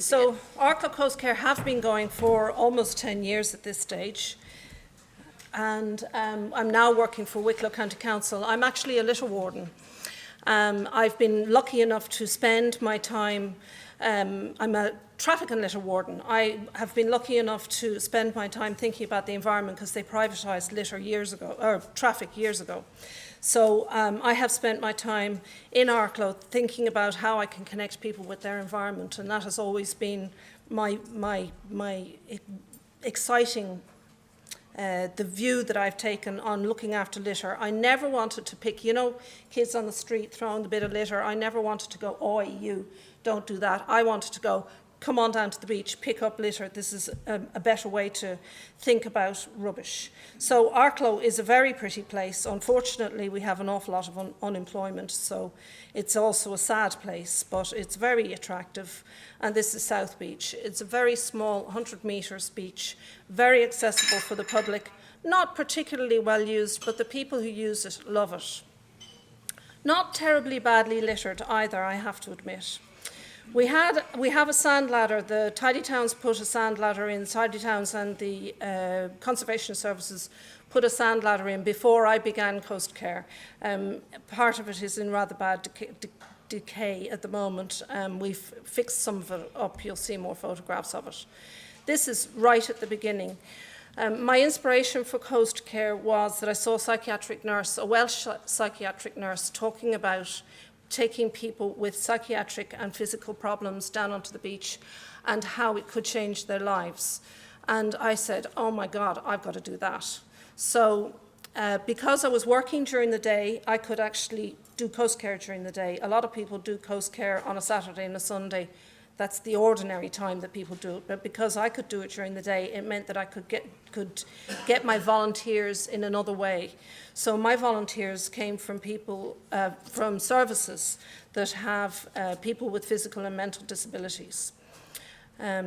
So Arklow Coastcare have been going for almost 10 years at this stage. And I'm now working for Wicklow County Council. I'm actually a litter warden. I've been lucky enough to spend my time, I'm a traffic and litter warden. I have been lucky enough to spend my time thinking about the environment because they privatised litter years ago, or traffic years ago. So I have spent my time in Arklow thinking about how I can connect people with their environment, and that has always been my exciting the view that I've taken on looking after litter. I never wanted to pick, kids on the street throwing the bit of litter. I never wanted to go, oi, you, don't do that. I wanted to go, come on down to the beach, pick up litter. This is a better way to think about rubbish. So Arklow is a very pretty place. Unfortunately, we have an awful lot of unemployment, so it's also a sad place, but it's very attractive. And this is South Beach. It's a very small, 100 metres beach, very accessible for the public, not particularly well used, but the people who use it love it. Not terribly badly littered either, I have to admit. We have a sand ladder. The Tidy Towns put a sand ladder in. Tidy Towns and the Conservation Services put a sand ladder in before I began Coastcare. Part of it is in rather bad decay at the moment. We've fixed some of it up. You'll see more photographs of it. This is right at the beginning. My inspiration for Coastcare was that I saw a Welsh psychiatric nurse talking about taking people with psychiatric and physical problems down onto the beach and how it could change their lives. And I said, oh my God, I've got to do that. So because I was working during the day, I could actually do Coastcare during the day. A lot of people do Coastcare on a Saturday and a Sunday. That's the ordinary time that people do it. But because I could do it during the day, it meant that I could get my volunteers in another way. So my volunteers came from people, from services that have people with physical and mental disabilities.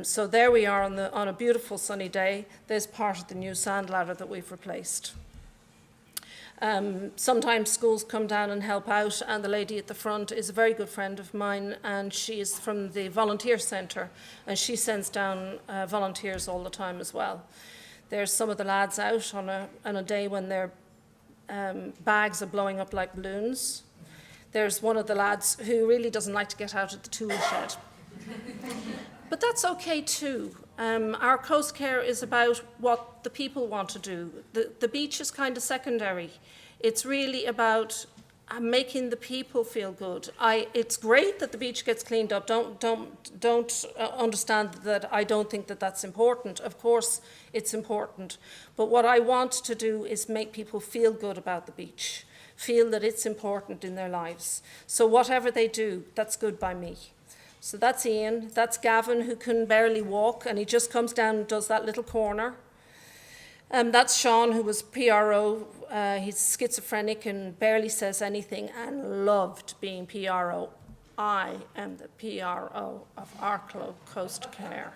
So there we are on a beautiful sunny day. There's part of the new sand ladder that we've replaced. Sometimes schools come down and help out, and the lady at the front is a very good friend of mine, and she is from the volunteer centre, and she sends down volunteers all the time as well. There's some of the lads out on a day when their bags are blowing up like balloons. There's one of the lads who really doesn't like to get out of the tool shed. But that's okay too. Our Coastcare is about what the people want to do. The beach is kind of secondary. It's really about making the people feel good. It's great that the beach gets cleaned up. Don't understand that I don't think that that's important. Of course, it's important. But what I want to do is make people feel good about the beach, feel that it's important in their lives. So whatever they do, that's good by me. So that's Ian, that's Gavin, who can barely walk, and he just comes down and does that little corner. That's Sean, who was PRO. He's schizophrenic and barely says anything and loved being PRO. I am the PRO of Arklow Coastcare.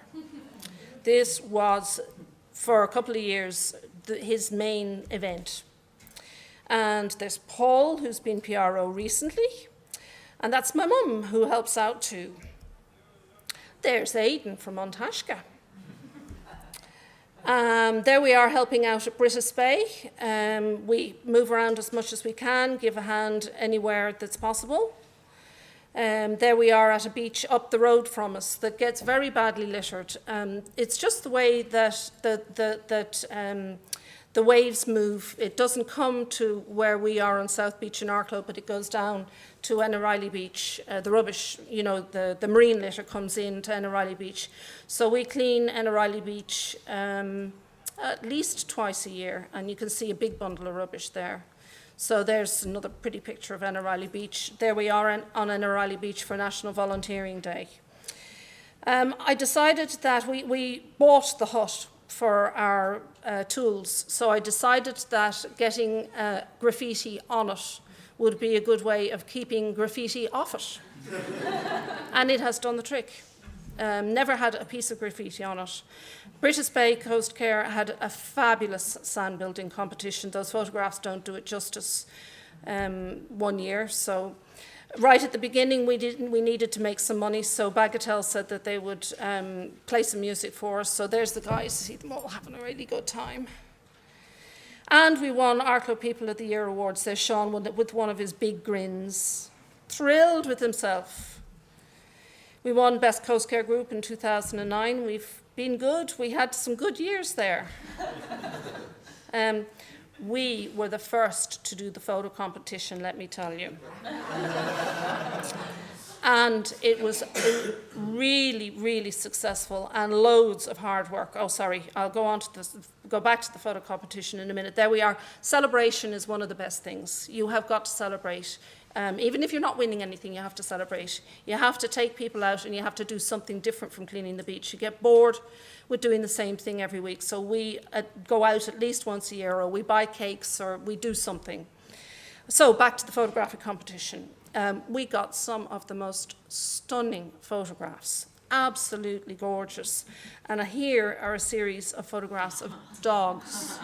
This was, for a couple of years, his main event. And there's Paul, who's been PRO recently. And that's my mum, who helps out too. There's Aidan from Montashka. There we are helping out at Britas Bay. We move around as much as we can, give a hand anywhere that's possible. There we are at a beach up the road from us that gets very badly littered. It's just the way that the waves move. It doesn't come to where we are on South Beach in Arklow, but it goes down to Enneriley Beach. The rubbish, the marine litter comes in to Enneriley Beach. So we clean Enneriley Beach at least twice a year, and you can see a big bundle of rubbish there. So there's another pretty picture of Enneriley Beach. There we are on Enneriley Beach for National Volunteering Day. I decided that we bought the hut for our tools, so I decided that getting graffiti on it would be a good way of keeping graffiti off it. And it has done the trick. Never had a piece of graffiti on it. Britas Bay Coastcare had a fabulous sand building competition. Those photographs don't do it justice one year. So Right at the beginning, we needed to make some money, so Bagatelle said that they would play some music for us. So there's the guys, see them all having a really good time. And we won Arklow People of the Year awards. There's Sean with one of his big grins, thrilled with himself. We won Best Coastcare Group in 2009. We've been good. We had some good years there. We were the first to do the photo competition, let me tell you. And it was really, really successful and loads of hard work. Oh, sorry, I'll go back to the photo competition in a minute. There we are. Celebration is one of the best things. You have got to celebrate. Even if you're not winning anything, you have to celebrate. You have to take people out and you have to do something different from cleaning the beach. You get bored with doing the same thing every week. So we go out at least once a year, or we buy cakes, or we do something. So back to the photographic competition. We got some of the most stunning photographs, absolutely gorgeous. And here are a series of photographs of dogs.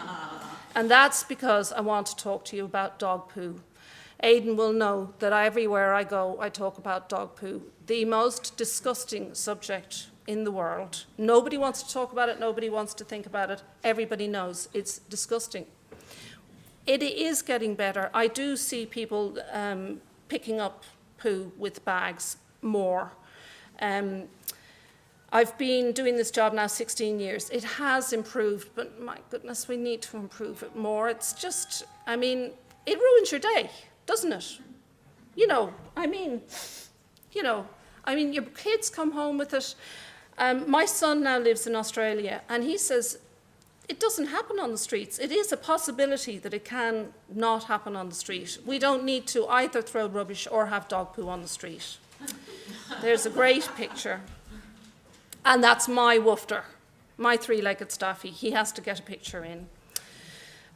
And that's because I want to talk to you about dog poo. Aidan will know that everywhere I go, I talk about dog poo, the most disgusting subject in the world. Nobody wants to talk about it, nobody wants to think about it. Everybody knows it's disgusting. It is getting better. I do see people picking up poo with bags more. I've been doing this job now 16 years. It has improved, but my goodness, we need to improve it more. It's just, I mean, it ruins your day, doesn't it? Your kids come home with it. My son now lives in Australia, and he says, it doesn't happen on the streets. It is a possibility that it can not happen on the street. We don't need to either throw rubbish or have dog poo on the street. There's a great picture. And that's my woofter, my three-legged staffy. He has to get a picture in.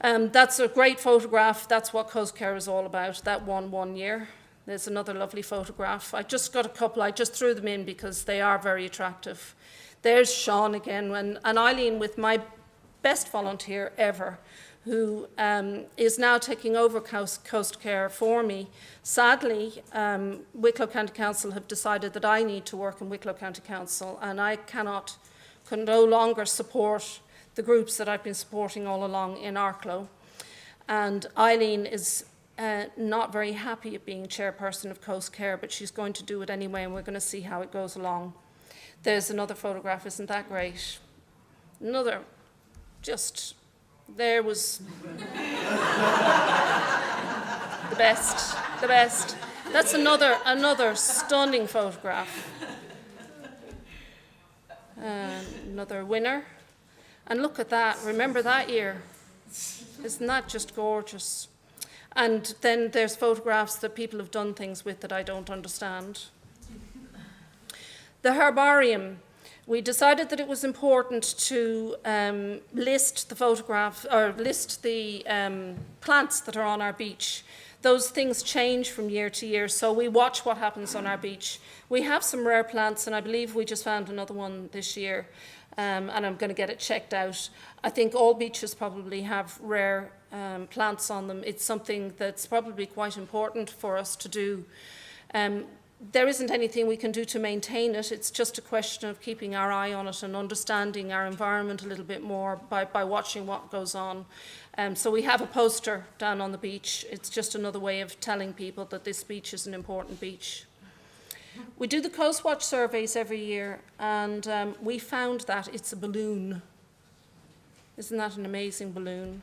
That's a great photograph. That's what Coastcare is all about. That won 1 year. There's another lovely photograph. I just got a couple. I just threw them in because they are very attractive. There's Sean again, and Eileen with my best volunteer ever, who is now taking over Coastcare for me. Sadly, Wicklow County Council have decided that I need to work in Wicklow County Council, and I can no longer support the groups that I've been supporting all along in Arklow. And Eileen is not very happy at being chairperson of Coastcare, but she's going to do it anyway, and we're going to see how it goes along. There's another photograph, isn't that great? Another, just, there was the best. That's another stunning photograph. Another winner. And look at that, remember that year? Isn't that just gorgeous? And then there's photographs that people have done things with that I don't understand. The herbarium. We decided that it was important to list the plants that are on our beach. Those things change from year to year, so we watch what happens on our beach. We have some rare plants, and I believe we just found another one this year, and I'm going to get it checked out. I think all beaches probably have rare plants on them. It's something that's probably quite important for us to do. There isn't anything we can do to maintain it. It's just a question of keeping our eye on it and understanding our environment a little bit more by watching what goes on. So we have a poster down on the beach. It's just another way of telling people that this beach is an important beach. We do the Coast Watch surveys every year, and we found that it's a balloon. Isn't that an amazing balloon?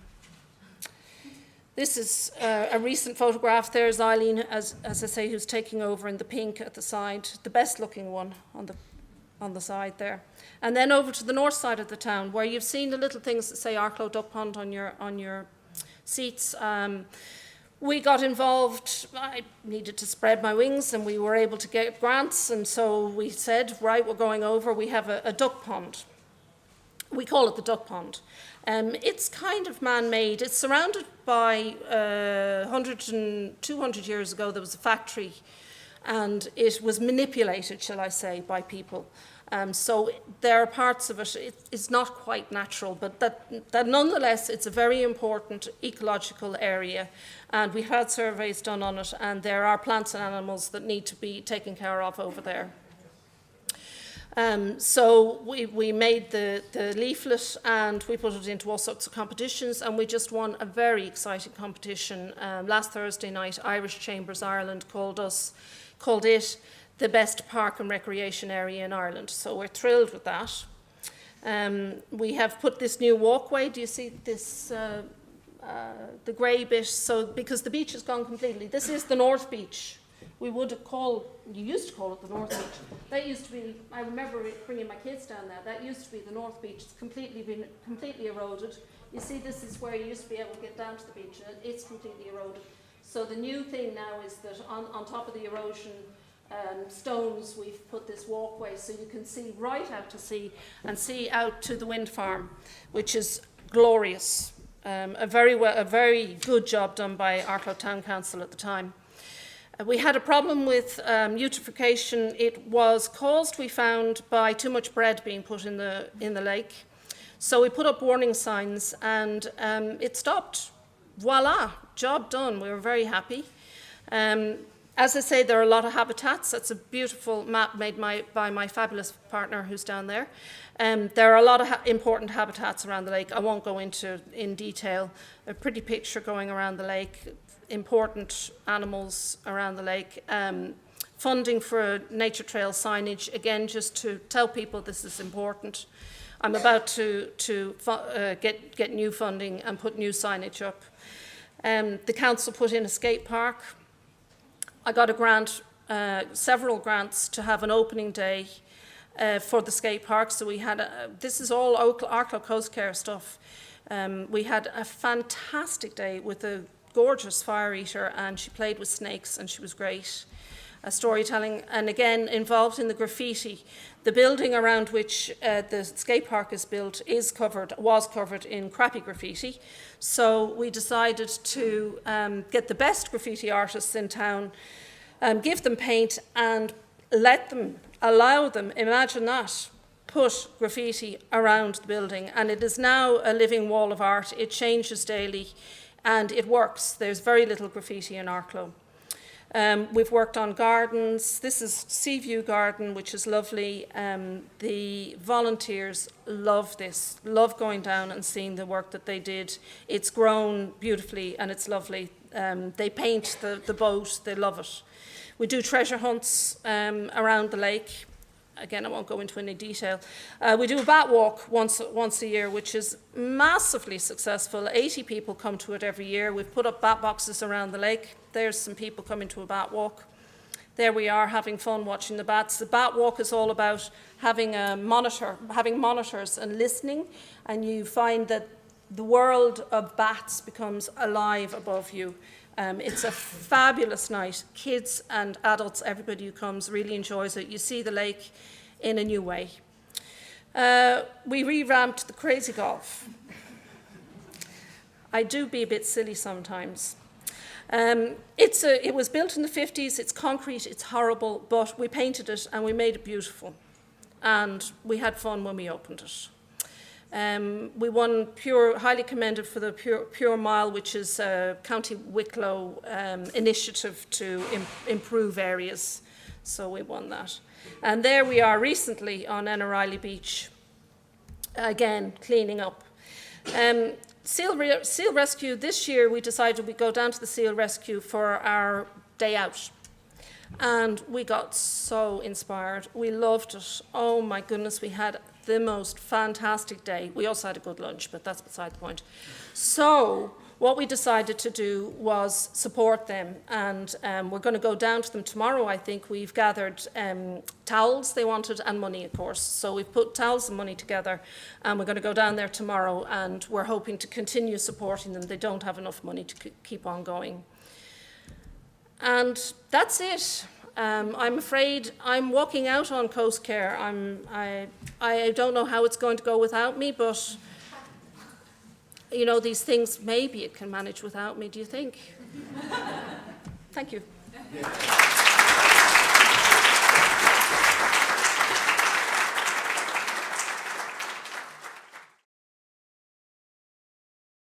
This is a recent photograph. There's Eileen, as I say, who's taking over in the pink at the side, the best looking one on the side there. And then over to the north side of the town, where you've seen the little things that say Arklow Duck Pond on your seats. We got involved. I needed to spread my wings, and we were able to get grants, and so we said, right, we're going over. We have a duck pond. We call it the duck pond. It's kind of man-made. It's surrounded by 100 and 200 years ago. There was a factory, and it was manipulated, shall I say, by people. So there are parts of it, it's not quite natural, but that nonetheless, it's a very important ecological area. And we've had surveys done on it, and there are plants and animals that need to be taken care of over there. So we made the leaflet and we put it into all sorts of competitions, and we just won a very exciting competition. Last Thursday night, Irish Chambers Ireland called it the best park and recreation area in Ireland. So we're thrilled with that. We have put this new walkway. Do you see this, the grey bit? So because the beach has gone completely. This is the North Beach. You used to call it the North Beach. That used to be, I remember bringing my kids down there, that used to be the North Beach. It's been completely eroded. You see, this is where you used to be able to get down to the beach, and it's completely eroded. So the new thing now is that on top of the erosion stones, we've put this walkway so you can see right out to sea and see out to the wind farm, which is glorious. A very good job done by Arklow Town Council at the time. We had a problem with eutrophication. It was caused, we found, by too much bread being put in the lake. So we put up warning signs, and it stopped. Voila, job done. We were very happy. As I say, there are a lot of habitats. That's a beautiful map made by my fabulous partner who's down there. There are a lot of important habitats around the lake. I won't go into in detail. A pretty picture going around the lake. Important animals around the lake. Funding for nature trail signage, again, just to tell people this is important. I'm about to get new funding and put new signage up. The council put in a skate park. I got a grant, several grants to have an opening day for the skate park. So we had, this is all Arklow Coastcare stuff. We had a fantastic day with a gorgeous fire eater, and she played with snakes and she was great. Storytelling, and again involved in the graffiti. The building around which the skate park is built was covered in crappy graffiti. So we decided to get the best graffiti artists in town, give them paint and allow them, imagine that, put graffiti around the building. And it is now a living wall of art. It changes daily. And it works. There's very little graffiti in Arklow. We've worked on gardens. This is Seaview Garden, which is lovely. The volunteers love this, love going down and seeing the work that they did. It's grown beautifully and it's lovely. They paint the boat, they love it. We do treasure hunts around the lake. Again, I won't go into any detail. We do a bat walk once a year, which is massively successful. 80 people come to it every year. We've put up bat boxes around the lake. There's some people coming to a bat walk. There we are, having fun watching the bats. The bat walk is all about having monitors and listening, and you find that the world of bats becomes alive above you. It's a fabulous night. Kids and adults, everybody who comes really enjoys it. You see the lake in a new way. We revamped the Crazy Golf. I do be a bit silly sometimes. It was built in the 50s. It's concrete. It's horrible, but we painted it and we made it beautiful. And we had fun when we opened it. We won highly commended for the Pure Mile, which is a County Wicklow initiative to improve areas. So we won that. And there we are recently on Enneriley Beach, again, cleaning up. Seal Rescue, this year we decided we'd go down to the Seal Rescue for our day out. And we got so inspired. We loved it. Oh my goodness, we had the most fantastic day. We also had a good lunch, but that's beside the point. So what we decided to do was support them, and we're going to go down to them tomorrow, I think. We've gathered towels they wanted and money, of course. So we've put towels and money together, and we're going to go down there tomorrow, and we're hoping to continue supporting them. They don't have enough money to keep on going. And that's it. I'm afraid I'm walking out on Coastcare. I don't know how it's going to go without me, but you know, these things, maybe it can manage without me, do you think? Thank you.